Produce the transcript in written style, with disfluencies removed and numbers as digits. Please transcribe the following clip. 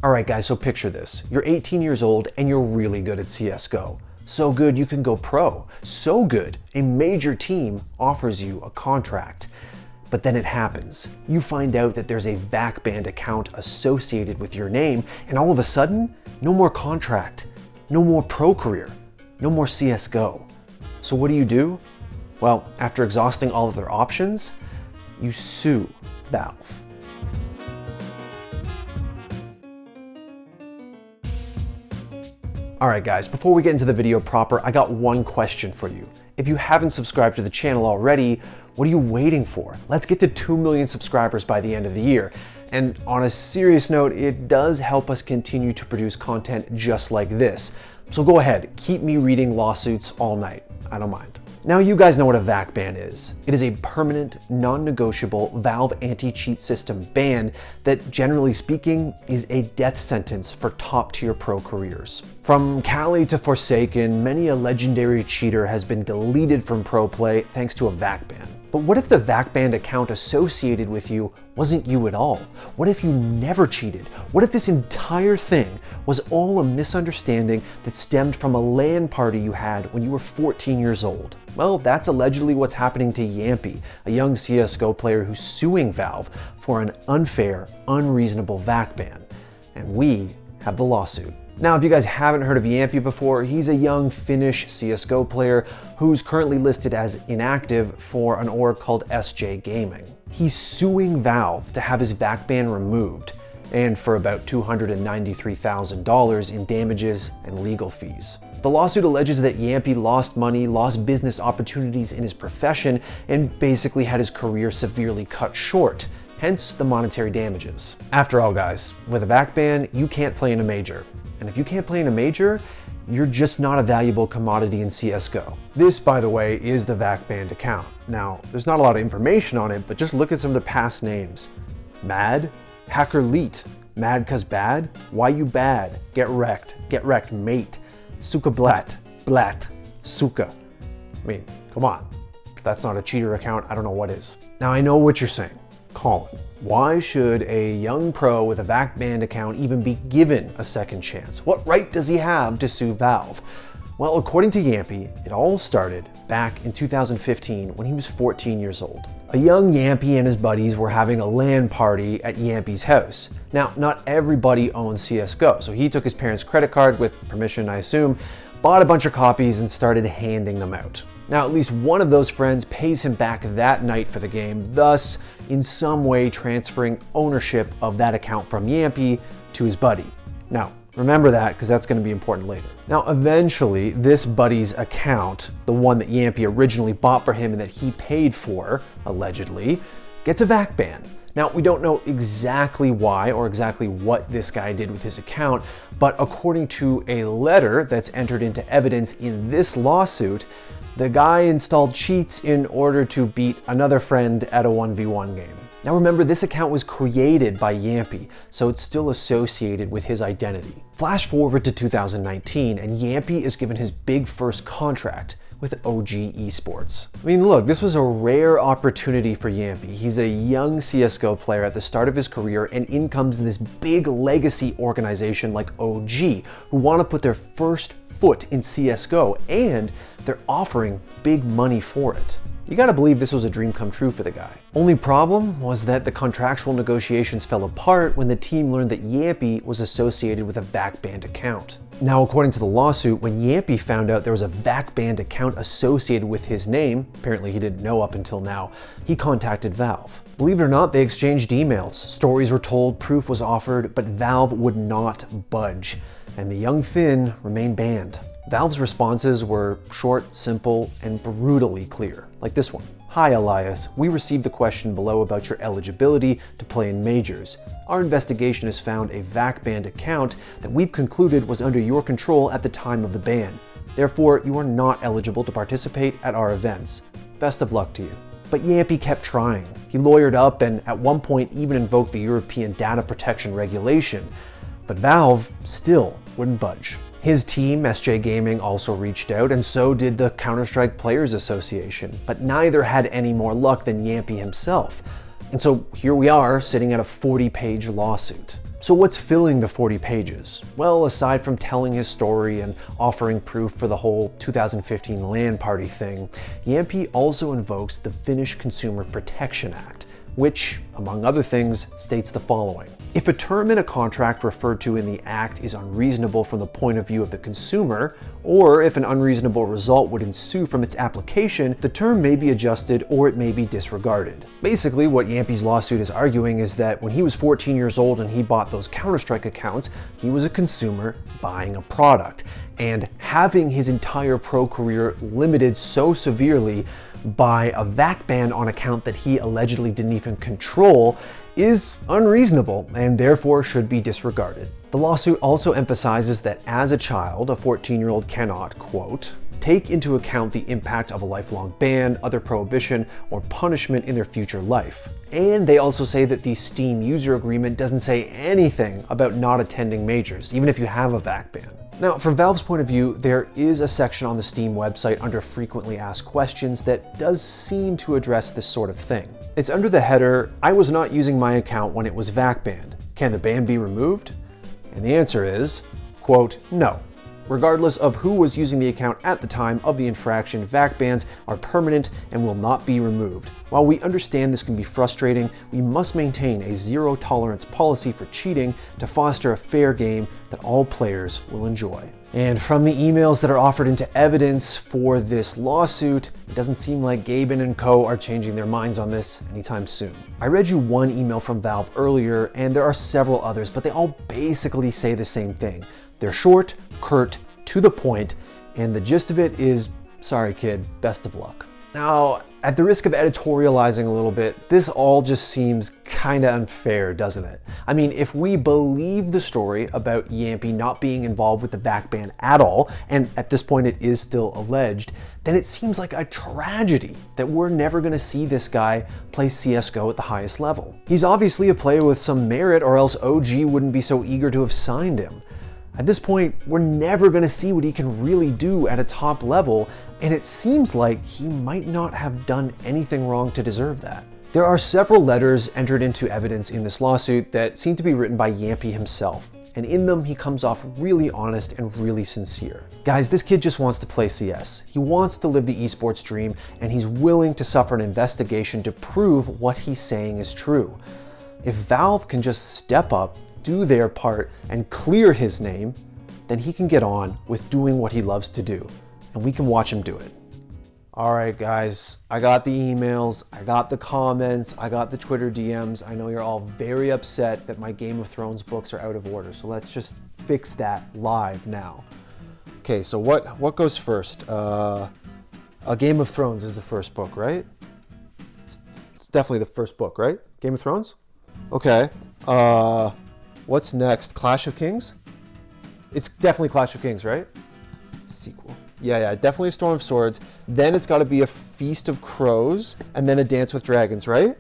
Alright guys, so picture this. You're 18 years old and you're really good at CSGO. So good you can go pro. So good, a major team offers you a contract. But then it happens. You find out that there's a VAC banned account associated with your name, and all of a sudden, no more contract, no more pro career, no more CSGO. So what do? Well, after exhausting all of their options, you sue Valve. Alright guys, before we get into the video proper, I got one question for you. If you haven't subscribed to the channel already, what are you waiting for? Let's get to 2 million subscribers by the end of the year. And on a serious note, it does help us continue to produce content just like this. So go ahead, keep me reading lawsuits all night. I don't mind. Now you guys know what a VAC ban is. It is a permanent, non-negotiable Valve anti-cheat system ban that, generally speaking, is a death sentence for top-tier pro careers. From Cali to Forsaken, many a legendary cheater has been deleted from pro play thanks to a VAC ban. But what if the VAC banned account associated with you wasn't you at all? What if you never cheated? What if this entire thing was all a misunderstanding that stemmed from a LAN party you had when you were 14 years old? Well, that's allegedly what's happening to Jamppi, a young CSGO player who's suing Valve for an unfair, unreasonable VAC ban. And we have the lawsuit. Now, if you guys haven't heard of Jamppi before, he's a young Finnish CSGO player who's currently listed as inactive for an org called SJ Gaming. He's suing Valve to have his VAC ban removed, and for about $293,000 in damages and legal fees. The lawsuit alleges that Jamppi lost money, lost business opportunities in his profession, and basically had his career severely cut short, hence the monetary damages. After all guys, with a VAC ban, you can't play in a major. And if you can't play in a major, you're just not a valuable commodity in CSGO. This, by the way, is the VAC banned account. Now, there's not a lot of information on it, but just look at some of the past names. Mad, Hacker Leet, Mad Cause Bad, Why You Bad, Get Wrecked Mate, Suka Blat, Suka. I mean, come on. If that's not a cheater account, I don't know what is. Now, I know what you're saying. Colin, why should a young pro with a VAC banned account even be given a second chance? What right does he have to sue Valve? Well, according to Jamppi, it all started back in 2015 when he was 14 years old. A young Jamppi and his buddies were having a LAN party at Jamppi's house. Now, not everybody owns CSGO, so he took his parents' credit card, with permission I assume, bought a bunch of copies and started handing them out. Now, at least one of those friends pays him back that night for the game, thus in some way transferring ownership of that account from Jamppi to his buddy. Now, remember that because that's going to be important later. Now, eventually, this buddy's account, the one that Jamppi originally bought for him and that he paid for, allegedly, gets a VAC ban. Now, we don't know exactly why or exactly what this guy did with his account, but according to a letter that's entered into evidence in this lawsuit, the guy installed cheats in order to beat another friend at a 1v1 game. Now remember, this account was created by Jamppi, so it's still associated with his identity. Flash forward to 2019, and Jamppi is given his big first contract with OG Esports. I mean, look, this was a rare opportunity for Jamppi. He's a young CSGO player at the start of his career, and in comes this big legacy organization like OG, who want to put their first foot in CSGO, and they're offering big money for it. You gotta believe this was a dream come true for the guy. Only problem was that the contractual negotiations fell apart when the team learned that Jamppi was associated with a VAC banned account. Now, according to the lawsuit, when Jamppi found out there was a VAC banned account associated with his name, apparently he didn't know up until now, he contacted Valve. Believe it or not, they exchanged emails. Stories were told, proof was offered, but Valve would not budge, and the young Finn remained banned. Valve's responses were short, simple, and brutally clear, like this one. Hi Elias, we received the question below about your eligibility to play in majors. Our investigation has found a VAC banned account that we've concluded was under your control at the time of the ban. Therefore, you are not eligible to participate at our events. Best of luck to you. But Jamppi kept trying. He lawyered up and at one point even invoked the European Data Protection Regulation. But Valve still wouldn't budge. His team, SJ Gaming, also reached out, and so did the Counter-Strike Players Association, but neither had any more luck than Jamppi himself. And so here we are, sitting at a 40-page lawsuit. So what's filling the 40 pages? Well, aside from telling his story and offering proof for the whole 2015 LAN party thing, Jamppi also invokes the Finnish Consumer Protection Act, which, among other things, states the following. If a term in a contract referred to in the act is unreasonable from the point of view of the consumer, or if an unreasonable result would ensue from its application, the term may be adjusted or it may be disregarded. Basically, what Jamppi's lawsuit is arguing is that when he was 14 years old and he bought those Counter-Strike accounts, he was a consumer buying a product. And having his entire pro career limited so severely by a VAC ban on account that he allegedly didn't even control is unreasonable and therefore should be disregarded. The lawsuit also emphasizes that as a child, a 14-year-old cannot, quote, take into account the impact of a lifelong ban, other prohibition, or punishment in their future life. And they also say that the Steam user agreement doesn't say anything about not attending majors, even if you have a VAC ban. Now, from Valve's point of view, there is a section on the Steam website under frequently asked questions that does seem to address this sort of thing. It's under the header, I was not using my account when it was VAC banned. Can the ban be removed? And the answer is, quote, no. Regardless of who was using the account at the time of the infraction, VAC bans are permanent and will not be removed. While we understand this can be frustrating, we must maintain a zero-tolerance policy for cheating to foster a fair game that all players will enjoy. And from the emails that are offered into evidence for this lawsuit, it doesn't seem like Gaben and co are changing their minds on this anytime soon. I read you one email from Valve earlier, and there are several others, but they all basically say the same thing. They're short, curt, to the point, and the gist of it is, sorry kid, best of luck. Now, at the risk of editorializing a little bit, this all just seems kinda unfair, doesn't it? I mean, if we believe the story about Jamppi not being involved with the VAC ban at all, and at this point it is still alleged, then it seems like a tragedy that we're never gonna see this guy play CSGO at the highest level. He's obviously a player with some merit, or else OG wouldn't be so eager to have signed him. At this point, we're never gonna see what he can really do at a top level, and it seems like he might not have done anything wrong to deserve that. There are several letters entered into evidence in this lawsuit that seem to be written by Jamppi himself, and in them he comes off really honest and really sincere. Guys, this kid just wants to play CS. He wants to live the esports dream, and he's willing to suffer an investigation to prove what he's saying is true. If Valve can just step up, do their part, and clear his name, then he can get on with doing what he loves to do, and we can watch him do it. All right, guys, I got the emails, I got the comments, I got the Twitter DMs. I know you're all very upset that my Game of Thrones books are out of order, so let's just fix that live now. Okay, so what goes first? A Game of Thrones is the first book, right? It's definitely the first book, right? Game of Thrones? Okay. What's next? Clash of Kings? It's definitely Clash of Kings, right? Sequel. Yeah, definitely a Storm of Swords. Then it's got to be a Feast of Crows, and then a Dance with Dragons, right?